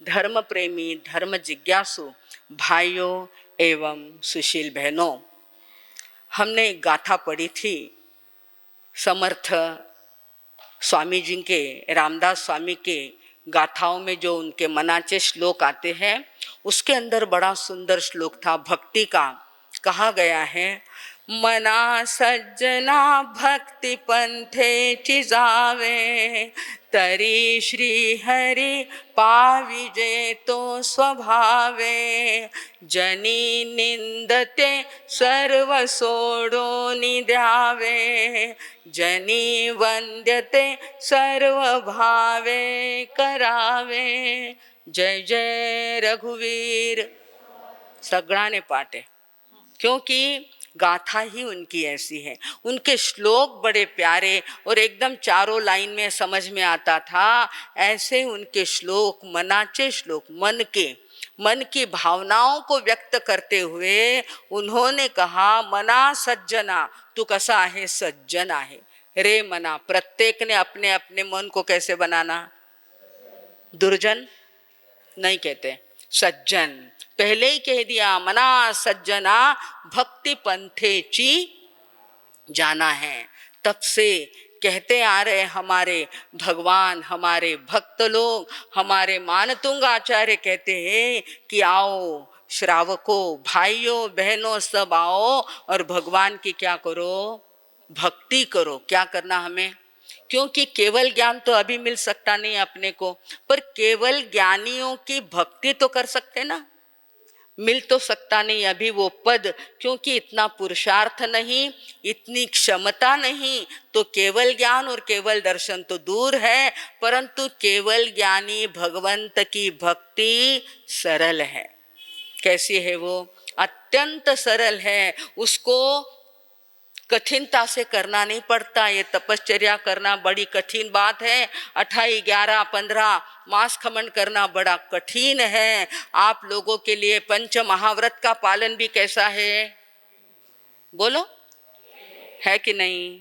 धर्म प्रेमी, धर्म जिज्ञासु भाइयों एवं सुशील बहनों, हमने एक गाथा पढ़ी थी समर्थ स्वामी जी के, रामदास स्वामी के गाथाओं में जो उनके मनाचे श्लोक आते हैं, उसके अंदर बड़ा सुंदर श्लोक था भक्ति का। कहा गया है, मना सज्जना भक्ति पंथे चिजावे, तरी श्री हरि पाविजे तो स्वभावे, जनी निंदते सर्व सोडो निद्यावे, जनी वंद्यते सर्व भावे करावे। जय जय रघुवीर। सगळाने पाटे, क्योंकि गाथा ही उनकी ऐसी है। उनके श्लोक बड़े प्यारे और एकदम चारों लाइन में समझ में आता था। ऐसे उनके श्लोक, मनाचे श्लोक, मन की भावनाओं को व्यक्त करते हुए उन्होंने कहा, मना सज्जना, तू कसा आहे? सज्जन आहे रे मना। प्रत्येक ने अपने अपने मन को कैसे बनाना? दुर्जन नहीं कहते, सज्जन। पहले ही कह दिया, मना सज्जना भक्ति पंथेची जाना है। तब से कहते आ रहे हमारे भगवान, हमारे भक्त लोग, हमारे मानतुंग आचार्य कहते हैं कि आओ श्रावकों, भाइयों बहनों, सब आओ और भगवान की क्या करो? भक्ति करो। क्या करना हमें? क्योंकि केवल ज्ञान तो अभी मिल सकता नहीं अपने को, पर केवल ज्ञानियों की भक्ति तो कर सकते ना। मिल तो सकता नहीं अभी वो पद, क्योंकि इतना पुरुषार्थ नहीं, इतनी क्षमता नहीं। तो केवल ज्ञान और केवल दर्शन तो दूर है, परंतु केवल ज्ञानी भगवंत की भक्ति सरल है। कैसी है वो? अत्यंत सरल है। उसको कठिनता से करना नहीं पड़ता। ये तपश्चर्या करना बड़ी कठिन बात है। 28, 11, 15 मास खमन करना बड़ा कठिन है। आप लोगों के लिए पंच महाव्रत का पालन भी कैसा है? बोलो, है कि नहीं?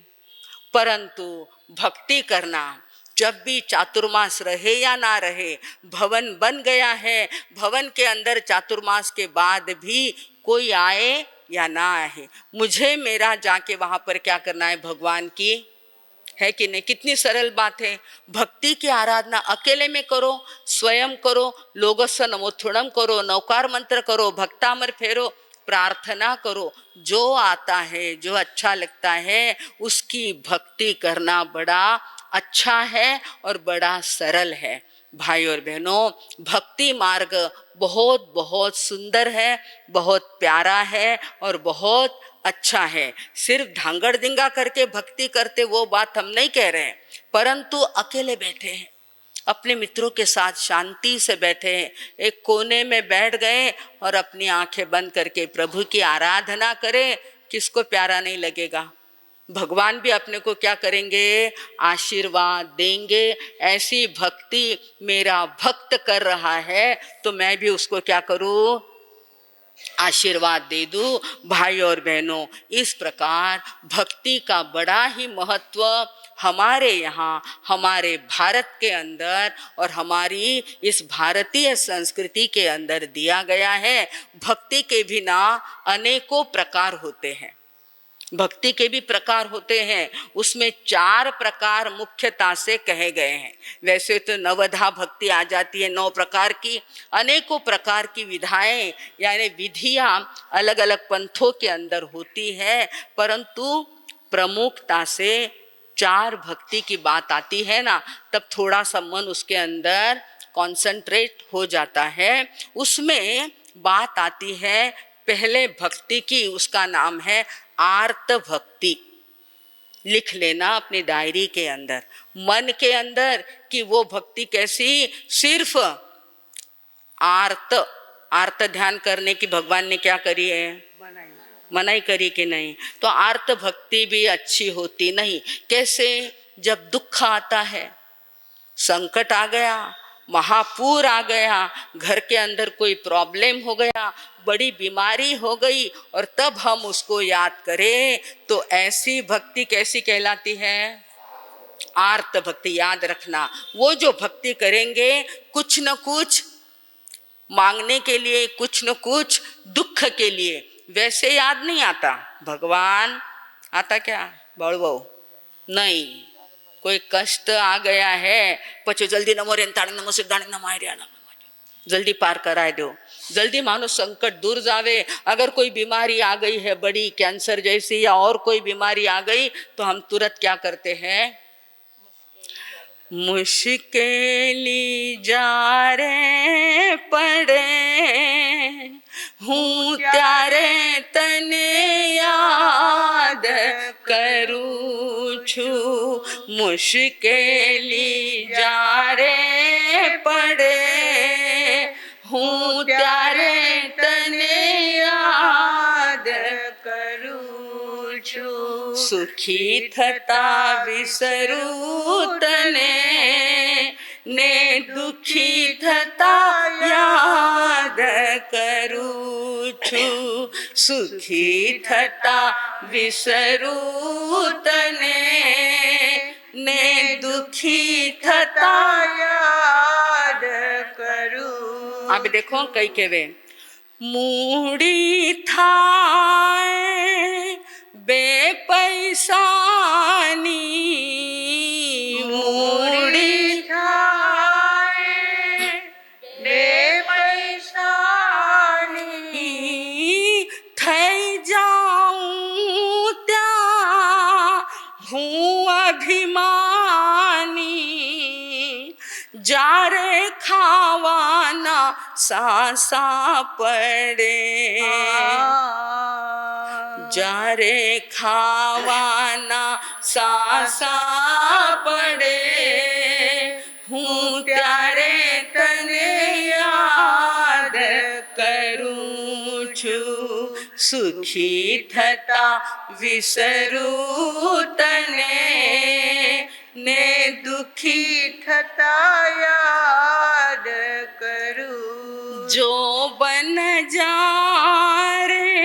परंतु भक्ति करना, जब भी चातुर्मास रहे या ना रहे, भवन बन गया है, भवन के अंदर चातुर्मास के बाद भी कोई आए या ना आए, मुझे मेरा जाके वहां पर क्या करना है? भगवान की, है कि नहीं? कितनी सरल बात है। भक्ति की आराधना अकेले में करो, स्वयं करो, लोगस्य नमोत्थुणम करो, नौकार मंत्र करो, भक्तामर फेरो, प्रार्थना करो। जो आता है, जो अच्छा लगता है, उसकी भक्ति करना बड़ा अच्छा है और बड़ा सरल है। भाई और बहनों, भक्ति मार्ग बहुत बहुत सुंदर है, बहुत प्यारा है और बहुत अच्छा है। सिर्फ धांगड़ दिंगा करके भक्ति करते, वो बात हम नहीं कह रहे हैं, परंतु अकेले बैठे हैं, अपने मित्रों के साथ शांति से बैठे हैं, एक कोने में बैठ गए और अपनी आंखें बंद करके प्रभु की आराधना करें, किसको प्यारा नहीं लगेगा? भगवान भी अपने को क्या करेंगे? आशीर्वाद देंगे। ऐसी भक्ति मेरा भक्त कर रहा है तो मैं भी उसको क्या करूं? आशीर्वाद दे दूं। भाई और बहनों, इस प्रकार भक्ति का बड़ा ही महत्व हमारे यहाँ, हमारे भारत के अंदर और हमारी इस भारतीय संस्कृति के अंदर दिया गया है। भक्ति के बिना अनेकों प्रकार होते हैं। भक्ति के भी प्रकार होते हैं, उसमें 4 प्रकार मुख्यता से कहे गए हैं। वैसे तो नवधा भक्ति आ जाती है, 9 प्रकार की, अनेकों प्रकार की विधाएं यानी विधियां अलग अलग पंथों के अंदर होती है, परंतु प्रमुखता से 4 भक्ति की बात आती है ना, तब थोड़ा सा मन उसके अंदर कॉन्सेंट्रेट हो जाता है। उसमें बात आती है पहले भक्ति की, उसका नाम है आर्त भक्ति। लिख लेना अपनी डायरी के अंदर, मन के अंदर, कि वो भक्ति कैसी? सिर्फ आर्त ध्यान करने की भगवान ने क्या करी है? मनाई करी कि नहीं? तो आर्त भक्ति भी अच्छी होती नहीं। कैसे? जब दुख आता है, संकट आ गया, महापूर आ गया, घर के अंदर कोई प्रॉब्लम हो गया, बड़ी बीमारी हो गई, और तब हम उसको याद करें, तो ऐसी भक्ति कैसी कहलाती है? आर्त भक्ति याद रखना, वो जो भक्ति करेंगे कुछ न कुछ मांगने के लिए, कुछ न कुछ दुख के लिए, वैसे याद नहीं आता। भगवान आता क्या बड़ो नहीं, कोई कष्ट आ गया है पछी जल्दी नमो रे ताणे नमो सिद्धाणे नमो आर्या नमो, जल्दी पार कराए दो, जल्दी मानो संकट दूर जावे। अगर कोई बीमारी आ गई है बड़ी, कैंसर जैसी या और कोई बीमारी आ गई, तो हम तुरंत क्या करते हैं, मुश्किली जा रे पड़े हूँ त्यारे तने याद करूँ छू, मुश्किली जा रे पड़े हूँ त्यारे तने याद करूँ छू, सुखी थता विसरू तने ने दुखी थता याद करूँ छू, सुखी थता विसरू तने ने दुखी थता याद करूँ। अब देखो कई केवे मूड़ी थाए बेपैसानी, मूड़ी थाए बेपैसानी, थई जाऊं त्या हूँ अभिमानी, जा रे खावाना सासा पड़े, जा रे खावाना सासा पड़े हूँ त्यारे तने याद करूँ छू, सुखी थता विसरू तने ने दुखी थता याद करूँ। जो बन जा रे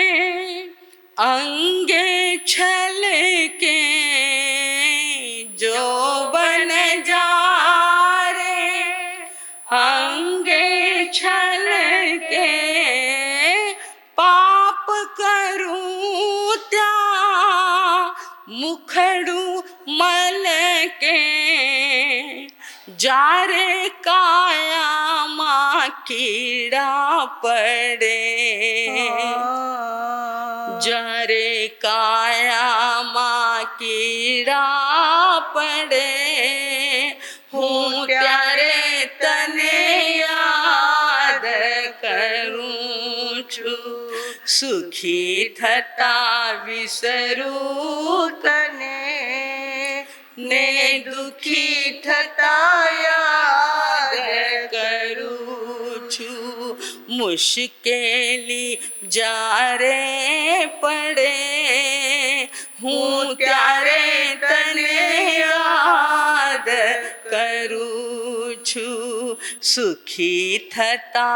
अंगे छल के, जो बन जा रे अंगे छल के, पाप करूं त्या मुखड़ू मल के, जा रे काया माँ कीड़ा पड़े, जा रे काया माँ कीड़ा पड़े हूँ त्यारे तने याद करूँ छू, सुखी थता विसरू तने ने दुखी थता याद करूँ छू, मुश्किली जा रे पड़े हूँ त्यारे तने याद करूँ छू, सुखी थता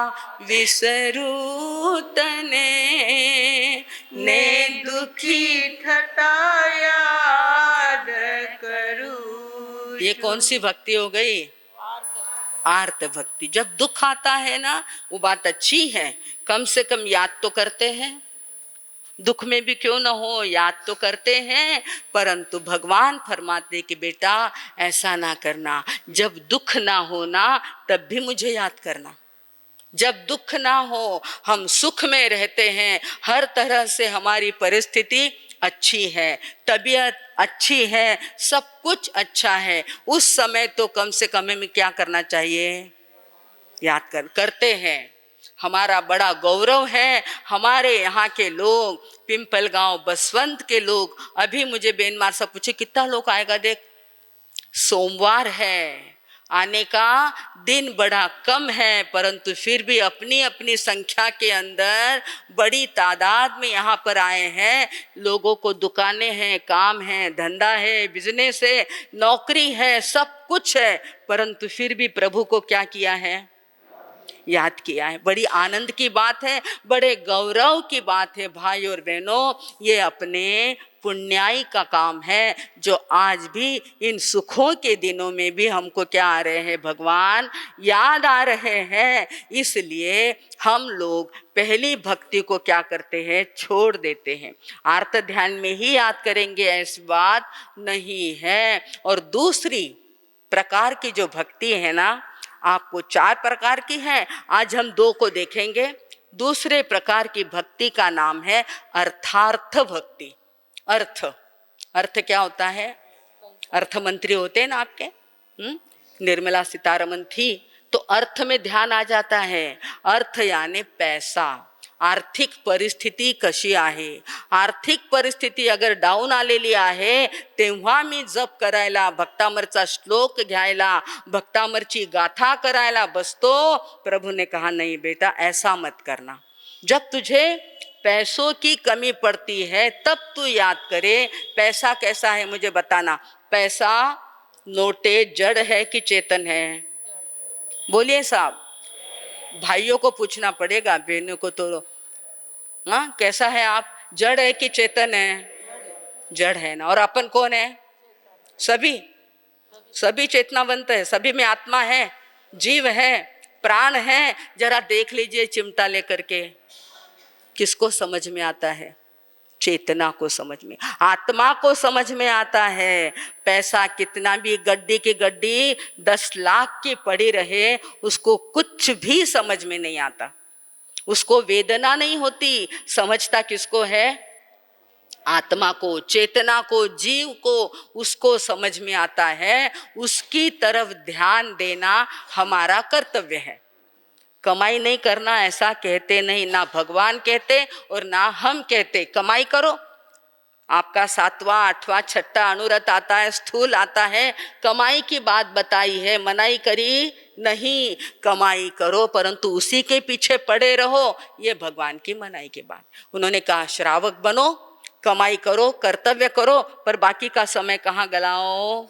विसरू तने ने दुखी थता याद करूँ। ये कौन सी भक्ति हो गई? आर्त भक्ति। जब दुख आता है ना, वो बात अच्छी है, कम से कम याद तो करते हैं, दुख में भी क्यों ना हो याद तो करते हैं, परंतु भगवान फरमाते कि बेटा ऐसा ना करना, जब दुख ना हो ना तब भी मुझे याद करना। जब दुख ना हो, हम सुख में रहते हैं, हर तरह से हमारी परिस्थिति अच्छी है, तबीयत अच्छी है, सब कुछ अच्छा है, उस समय तो कम से कम हमें क्या करना चाहिए? याद करते हैं। हमारा बड़ा गौरव है, हमारे यहाँ के लोग, पिंपल गांव बसवंत के लोग, अभी मुझे बेनमार से पूछे कितना लोग आएगा, देख सोमवार है, आने का दिन बड़ा कम है, परंतु फिर भी अपनी अपनी संख्या के अंदर बड़ी तादाद में यहाँ पर आए हैं। लोगों को दुकानें हैं, काम है, धंधा है, बिजनेस है, नौकरी है, सब कुछ है, परंतु फिर भी प्रभु को क्या किया है? याद किया है। बड़ी आनंद की बात है, बड़े गौरव की बात है भाई और बहनों। ये अपने पुण्याई का काम है जो आज भी इन सुखों के दिनों में भी हमको क्या आ रहे हैं, भगवान याद आ रहे हैं। इसलिए हम लोग पहली भक्ति को क्या करते हैं, छोड़ देते हैं। आर्त ध्यान में ही याद करेंगे ऐसी बात नहीं है। और दूसरी प्रकार की जो भक्ति है ना, आपको 4 प्रकार की है, आज हम 2 को देखेंगे। दूसरे प्रकार की भक्ति का नाम है अर्थार्थ भक्ति। अर्थ क्या होता है? अर्थ मंत्री होते हैं ना आपके, निर्मला सीतारमन थी तो अर्थ में ध्यान आ जाता है। अर्थ यानी पैसा। आर्थिक परिस्थिती कशी आहे, आर्थिक परिस्थिती अगर डाऊन आलेली आहे तेव्हा मी जप करायला, भक्तामरचा श्लोक घ्यायला, भक्तामरची गाथा करायला बसतो। प्रभु ने कहा नहीं बेटा ऐसा मत करना। जब तुझे पैसों की कमी पड़ती है तब तू याद करे पैसा कैसा है, मुझे बताना। पैसा नोटे जड़ है कि चेतन है? बोलिए साहब। भाइयों को पूछना पड़ेगा, बहनों को तो हाँ, कैसा है आप? जड़ है कि चेतन है? जड़ है ना। और अपन कौन है? सभी चेतनावंत है, सभी में आत्मा है, जीव है, प्राण है। जरा देख लीजिए चिमटा लेकर के, किसको समझ में आता है? चेतना को समझ में, आत्मा को समझ में आता है। पैसा कितना भी गड्डी की गड्डी 10 लाख की पड़ी रहे, उसको कुछ भी समझ में नहीं आता, उसको वेदना नहीं होती। समझता किसको है? आत्मा को, चेतना को, जीव को, उसको समझ में आता है। उसकी तरफ ध्यान देना हमारा कर्तव्य है। कमाई नहीं करना ऐसा कहते नहीं, ना भगवान कहते और ना हम कहते। कमाई करो, आपका 7वां 8वां 6ठा अनुरत आता है, स्थूल आता है, कमाई की बात बताई है, मनाई करी नहीं। कमाई करो परंतु उसी के पीछे पड़े रहो, ये भगवान की मनाई की बात। उन्होंने कहा श्रावक बनो, कमाई करो, कर्तव्य करो, पर बाकी का समय कहाँ गलाओ?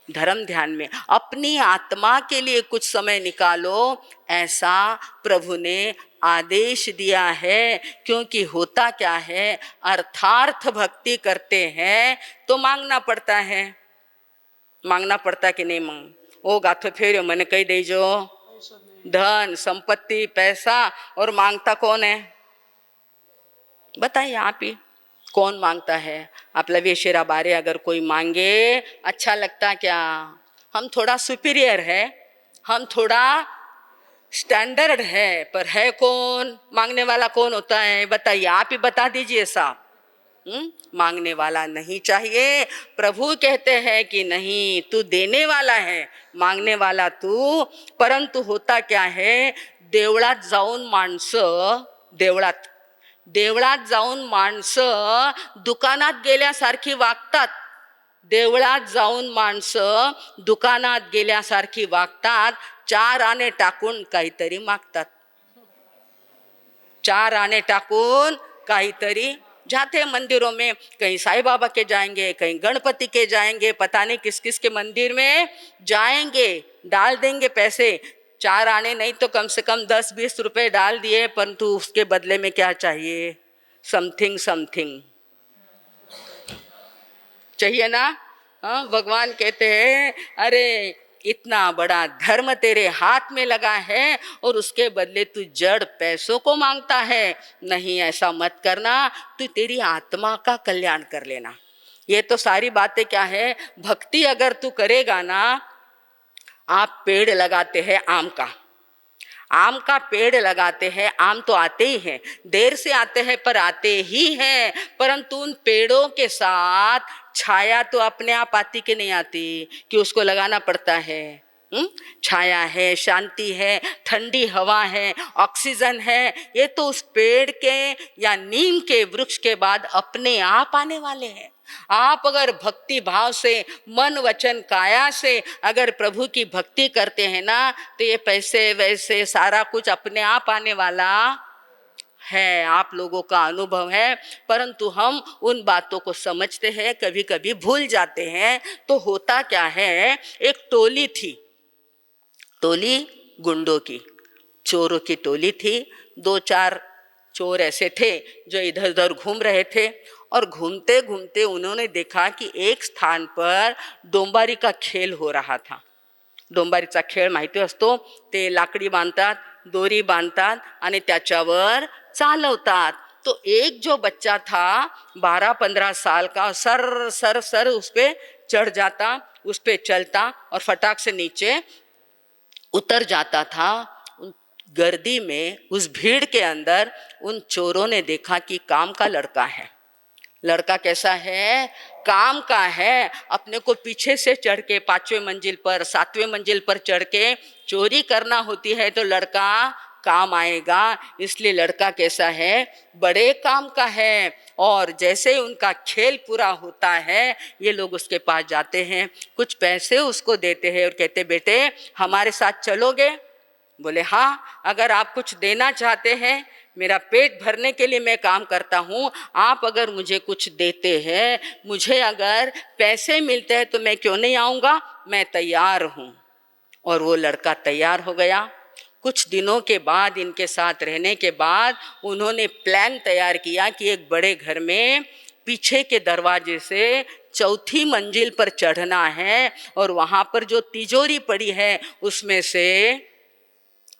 धर्म ध्यान में। अपनी आत्मा के लिए कुछ समय निकालो, ऐसा प्रभु ने आदेश दिया है। क्योंकि होता क्या है, अर्थार्थ भक्ति करते हैं तो मांगना पड़ता है। मांगना पड़ता कि नहीं? मांग ओ गाथो फेरियो मैंने कही दीजो, धन संपत्ति पैसा। और मांगता कौन है? बताइए आप ही, कौन मांगता है? आपला वेशेरा बारे अगर कोई मांगे अच्छा लगता क्या? हम थोड़ा सुपीरियर है, हम थोड़ा स्टैंडर्ड है, पर है कौन? मांगने वाला कौन होता है? बताइए, आप ही बता दीजिए साहब। मांगने वाला नहीं चाहिए। प्रभु कहते हैं कि नहीं, तू देने वाला है, मांगने वाला तू। परंतु होता क्या है, देवळात जाऊन माणसं, देवळात जाऊन माणसं दुकानात गेल्यासारखी वागतात। देवळात जाऊन माणसं दुकानात गेल्यासारखी वागतात। 4 आणे टाकून काहीतरी मागतात, 4 आणे टाकून काहीतरी। जाते मंदिरों में, कहीं साईं बाबा के जाएंगे, कहीं गणपति के जाएंगे, पता नहीं किस किस के मंदिर में जाएंगे, डाल देंगे पैसे। 4 आने नहीं तो कम से कम 10-20 रुपए डाल दिए, परंतु उसके बदले में क्या चाहिए? समथिंग चाहिए ना। हाँ, भगवान कहते हैं अरे इतना बड़ा धर्म तेरे हाथ में लगा है और उसके बदले तू जड़ पैसों को मांगता है। नहीं, ऐसा मत करना, तू तेरी आत्मा का कल्याण कर लेना। ये तो सारी बातें क्या है, भक्ति अगर तू करेगा ना। आप पेड़ लगाते हैं आम का पेड़ लगाते हैं, आम तो आते ही हैं, देर से आते हैं पर आते ही हैं। परंतु उन पेड़ों के साथ छाया तो अपने आप आती कि नहीं आती, कि उसको लगाना पड़ता है। छाया है, शांति है, ठंडी हवा है, ऑक्सीजन है, ये तो उस पेड़ के या नीम के वृक्ष के बाद अपने आप आने वाले हैं। आप अगर भक्ति भाव से, मन वचन काया से अगर प्रभु की भक्ति करते हैं ना, तो ये पैसे वैसे सारा कुछ अपने आप आने वाला है। आप लोगों का अनुभव है, परंतु हम उन बातों को समझते हैं, कभी कभी भूल जाते हैं। तो होता क्या है, एक टोली थी, टोली गुंडों की। चोरों की टोली थी। 2-4 चोर ऐसे थे जो इधर उधर घूम रहे थे और घूमते घूमते उन्होंने देखा कि एक स्थान पर डोंबारी का खेल हो रहा था। डोंबारीचा खेळ माहिती असतो, ते लाकडी बांधतात, दोरी बांधतात आणि त्याच्यावर चालवतात। तो एक जो बच्चा था 12-15 साल का, सर सर सर उस पे चढ़ जाता, उस पे चलता और फटाक से नीचे उतर जाता था। उन गर्दी में, उस भीड़ के अंदर उन चोरों ने देखा कि काम का लड़का है। लड़का कैसा है? काम का है। अपने को पीछे से चढ़ के 5वें मंजिल पर, 7वें मंजिल पर चढ़ के चोरी करना होती है तो लड़का काम आएगा। इसलिए लड़का कैसा है? बड़े काम का है। और जैसे ही उनका खेल पूरा होता है, ये लोग उसके पास जाते हैं, कुछ पैसे उसको देते हैं और कहते बेटे हमारे साथ चलोगे? बोले हाँ, अगर आप कुछ देना चाहते हैं, मेरा पेट भरने के लिए मैं काम करता हूँ, आप अगर मुझे कुछ देते हैं, मुझे अगर पैसे मिलते हैं तो मैं क्यों नहीं आऊँगा, मैं तैयार हूँ। और वो लड़का तैयार हो गया। कुछ दिनों के बाद, इनके साथ रहने के बाद, उन्होंने प्लान तैयार किया कि एक बड़े घर में पीछे के दरवाजे से 4थी मंजिल पर चढ़ना है और वहाँ पर जो तिजोरी पड़ी है उसमें से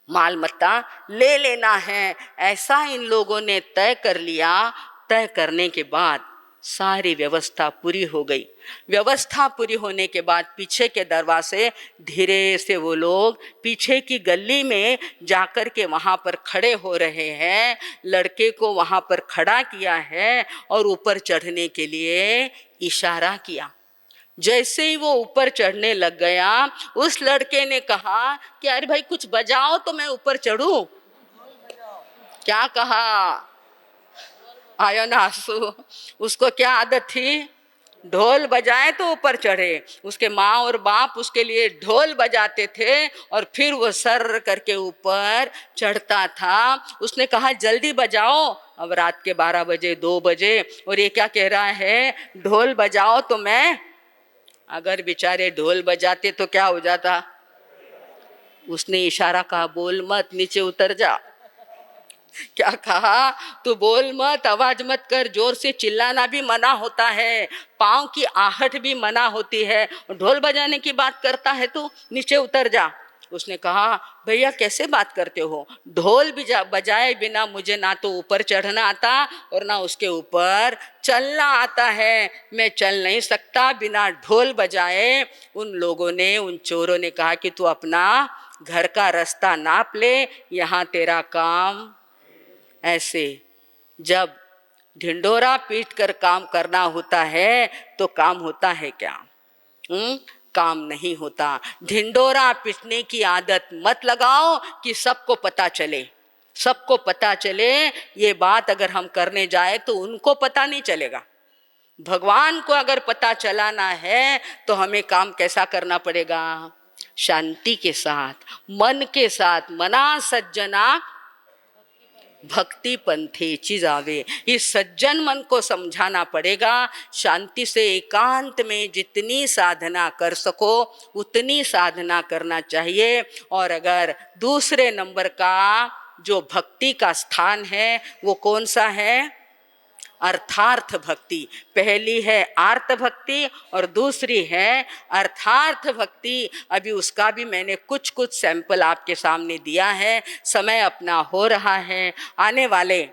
माल मत्ता ले लेना है। ऐसा इन लोगों ने तय कर लिया। तय करने के बाद सारी व्यवस्था पूरी हो गई। व्यवस्था पूरी होने के बाद पीछे के दरवाजे धीरे से वो लोग पीछे की गली में जाकर के वहाँ पर खड़े हो रहे हैं। लड़के को वहाँ पर खड़ा किया है और ऊपर चढ़ने के लिए इशारा किया। जैसे ही वो ऊपर चढ़ने लग गया, उस लड़के ने कहा कि अरे भाई कुछ बजाओ तो मैं ऊपर चढ़ूं। क्या कहा? आयो ना आंसू। उसको क्या आदत थी? ढोल बजाए तो ऊपर चढ़े। उसके माँ और बाप उसके लिए ढोल बजाते थे और फिर वो सर करके ऊपर चढ़ता था। उसने कहा जल्दी बजाओ। अब रात के 12 बजे 2 बजे और ये क्या कह रहा है? ढोल बजाओ तो मैं। अगर बेचारे ढोल बजाते तो क्या हो जाता? उसने इशारा कहा बोल मत, नीचे उतर जा। क्या कहा? तू बोल मत, आवाज मत कर, जोर से चिल्लाना भी मना होता है, पाँव की आहट भी मना होती है, ढोल बजाने की बात करता है तू, नीचे उतर जा। उसने कहा भैया कैसे बात करते हो? ढोल बजाए बिना मुझे ना तो ऊपर चढ़ना आता और ना उसके ऊपर चलना आता है। मैं चल नहीं सकता बिना ढोल बजाए। उन लोगों ने, उन चोरों ने कहा कि तू अपना घर का रास्ता नाप ले, यहाँ तेरा काम। ऐसे जब ढिंडोरा पीट कर काम करना होता है तो काम होता है क्या? काम नहीं होता। ढिंडोरा पीटने की आदत मत लगाओ कि सबको पता चले। सबको पता चले ये बात अगर हम करने जाए तो उनको पता नहीं चलेगा। भगवान को अगर पता चलाना है तो हमें काम कैसा करना पड़ेगा? शांति के साथ, मन के साथ। मना सज्जना भक्ति पंथेची जावे। इस सज्जन मन को समझाना पड़ेगा। शांति से एकांत में जितनी साधना कर सको उतनी साधना करना चाहिए। और अगर दूसरे नंबर का जो भक्ति का स्थान है वो कौन सा है? अर्थार्थ भक्ति। पहली है आर्त भक्ति और दूसरी है अर्थार्थ भक्ति। अभी उसका भी मैंने कुछ कुछ सैंपल आपके सामने दिया है। समय अपना हो रहा है। आने वाले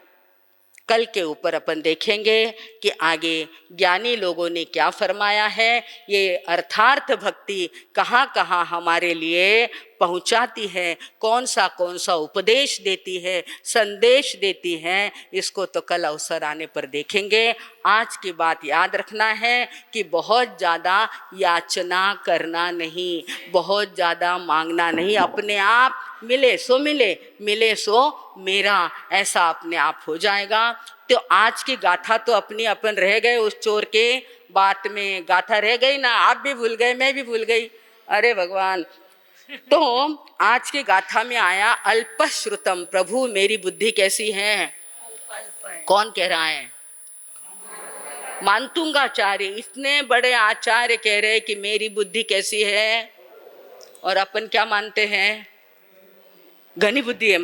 कल के ऊपर अपन देखेंगे कि आगे ज्ञानी लोगों ने क्या फरमाया है। ये अर्थार्थ भक्ति कहाँ कहाँ हमारे लिए पहुँचाती है, कौन सा उपदेश देती है, संदेश देती है, इसको तो कल अवसर आने पर देखेंगे। आज की बात याद रखना है कि बहुत ज़्यादा याचना करना नहीं, बहुत ज़्यादा मांगना नहीं। अपने आप मिले सो मिले, मिले सो मेरा, ऐसा अपने आप हो जाएगा। तो आज की गाथा तो अपनी अपन रह गए, उस चोर के बात में गाथा रह गई ना। आप भी भूल गए, मैं भी भूल गई, अरे भगवान। तो आज की गाथा में आया अल्पश्रुतम, प्रभु मेरी बुद्धि कैसी है? कौन कह रहा है? मानतुंगाचार्य। इतने बड़े आचार्य कह रहे कि मेरी बुद्धि कैसी है। और अपन क्या मानते हैं? ઘણી બુદ્ધિ એ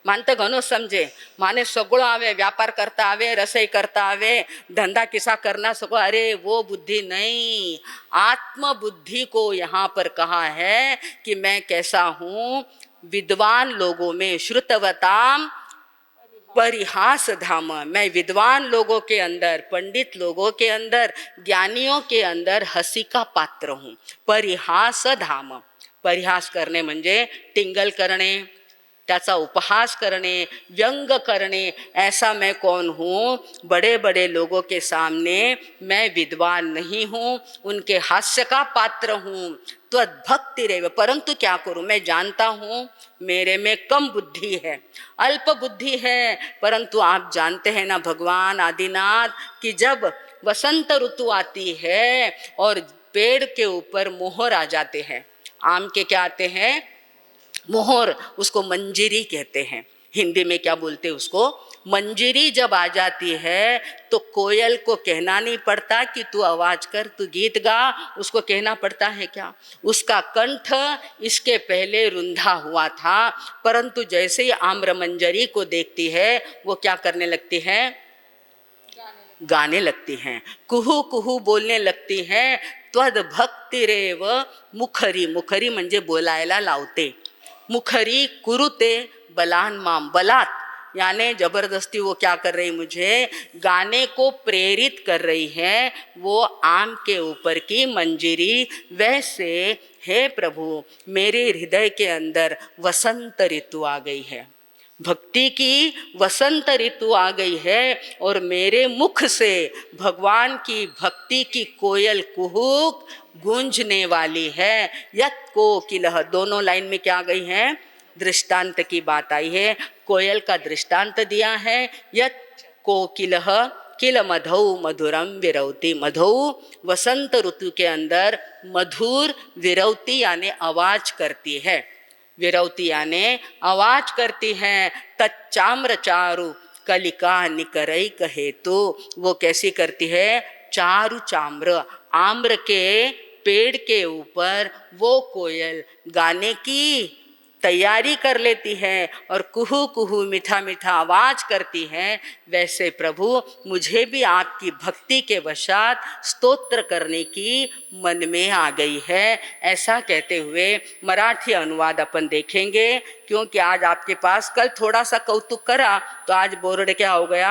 માન તો ઘણો સમજે, માને સગળો આવે, વ્યાપાર કરતા આવે, રસોઈ કરતા આવે, ધંધા કિસ્સા કરના સકો, अरे वो बुद्धि नहीं, आत्म बुद्धि को यहाँ पर कहा है कि मैं कैसा हूँ। विद्वान लोगों में श्रुतवताम परिहास धाम, मैं विद्वान लोगों के अंदर, पंडित लोगों के अंदर, ज्ञानियों के अंदर हंसी का पात्र हूँ। परिहास धाम, परिहास करणे म्हणजे टिंगल करणे, त्याचा उपहास करणे, व्यंग करणे, ऐसा मैं कौन हूँ। बड़े बड़े लोगों के सामने मैं विद्वान नहीं हूँ, उनके हास्य का पात्र हूँ। त्वद्भक्ति रेव, परंतु क्या करूँ, मैं जानता हूँ मेरे में कम बुद्धि है, अल्प बुद्धि है। परंतु आप जानते हैं ना भगवान आदिनाथ कि जब वसंत ऋतु आती है और पेड़ के ऊपर मोहर आ जाते हैं, आम के क्या आते हैं, मोहर, उसको मंजीरी कहते हैं। हिंदी में क्या बोलते हैं उसको, मंजीरी जब आ जाती है तो कोयल को कहना नहीं पड़ता कि तू आवाज कर, तू गीत गा, उसको कहना पड़ता है क्या। उसका कंठ इसके पहले रुंधा हुआ था, परंतु जैसे ही आम्र मंजरी को देखती है वो क्या करने लगती है, गाने लगती हैं, कुहू कुहू बोलने लगती हैं। त्वद भक्ति रेव मुखरी, मुखरी म्हणजे बोलायला लावते, मुखरी कुरुते बलान माम, बलात् यानी जबरदस्ती वो क्या कर रही, मुझे गाने को प्रेरित कर रही है, वो आम के ऊपर की मंजीरी। वैसे हे प्रभु मेरे हृदय के अंदर वसंत ऋतु आ गई है, भक्ति की वसंत ऋतु आ गई है और मेरे मुख से भगवान की भक्ति की कोयल कुहुक गूंजने वाली है। यत कोकिलः, दोनों लाइन में क्या आ गई है, दृष्टांत की बात आई है, कोयल का दृष्टांत दिया है। यत कोकिलः किल मधौ मधुरम विरौती, मधौ वसंत ऋतु के अंदर मधुर विरौती यानी आवाज करती है, विरौती यानी आवाज करती है। तच्चाम्र चारु कलिका निकरई कहे, तो वो कैसी करती है, चारु चाम्र, आम्र के पेड़ के ऊपर वो कोयल गाने की तैयारी कर लेती है और कुहू कुहू मीठा मीठा आवाज करती है। वैसे प्रभु मुझे भी आपकी भक्ति के वशात स्तोत्र करने की मन में आ गई है। ऐसा कहते हुए मराठी अनुवाद अपन देखेंगे, क्योंकि आज आपके पास कल थोड़ा सा कौतुक करा तो आज बोर्ड क्या हो गया,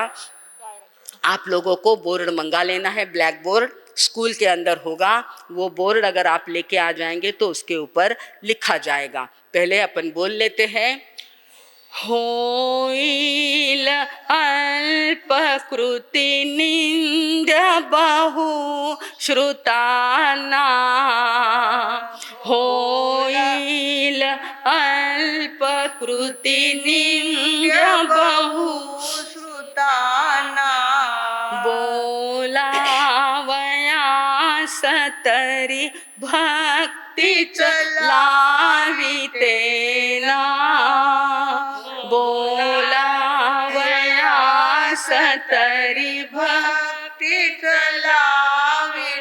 आप लोगों को बोर्ड मंगा लेना है, ब्लैक बोर्ड स्कूल के अंदर होगा, वो बोर्ड अगर आप लेके आ जाएंगे तो उसके ऊपर लिखा जाएगा। पहले अपन बोल लेते हैं, होइल अल्पकृति निंद्य बहु श्रुताना, होइल अल्पकृति निंद्य बहु श्रुताना, बोलावया सतरी भक्ति चलावितेना, बोलावया सतरी भक्ति चलावितेना,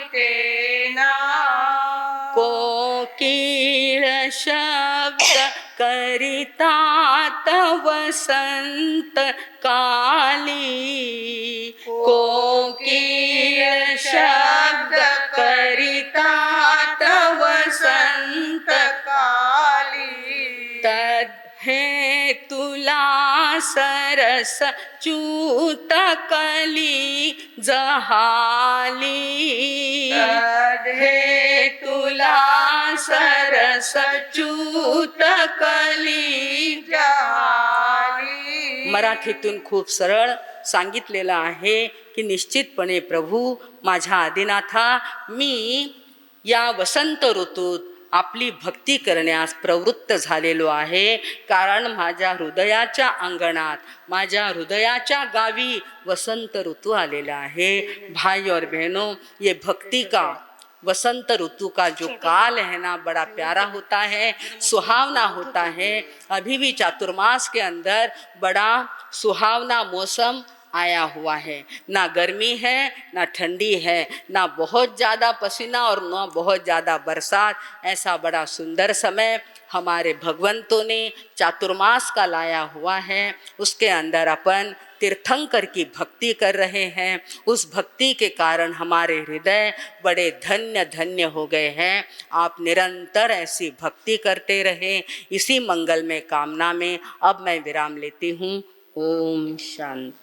कोकिल शब्द करिता तव संत काली, कोकिल शब्द करिता तव संत काली, तद है तुला सरस चूत कली जहाली, तद है तुला सरस चूत कली जहाली। मराठीतून खूप सरळ सांगितलेलं आहे की निश्चितपणे प्रभू माझ्या आदिनाथा, मी या वसंत ऋतूत आपली भक्ती करण्यास प्रवृत्त झालेलो आहे, कारण माझ्या हृदयाच्या अंगणात, माझ्या हृदयाच्या गावी वसंत ऋतू आलेला आहे। भाई और बहनों, ये भक्ति का वसंत ऋतु का जो काल है ना, बड़ा प्यारा होता है, सुहावना होता है। अभी भी चातुर्मास के अंदर बड़ा सुहावना मौसम आया हुआ है, ना गर्मी है ना ठंडी है, ना बहुत ज़्यादा पसीना और ना बहुत ज़्यादा बरसात, ऐसा बड़ा सुंदर समय हमारे भगवंतों ने चातुर्मास का लाया हुआ है, उसके अंदर अपन तीर्थंकर की भक्ति कर रहे हैं। उस भक्ति के कारण हमारे हृदय बड़े धन्य धन्य हो गए हैं। आप निरंतर ऐसी भक्ति करते रहें, इसी मंगल में कामना में अब मैं विराम लेती हूँ। ओम शांति।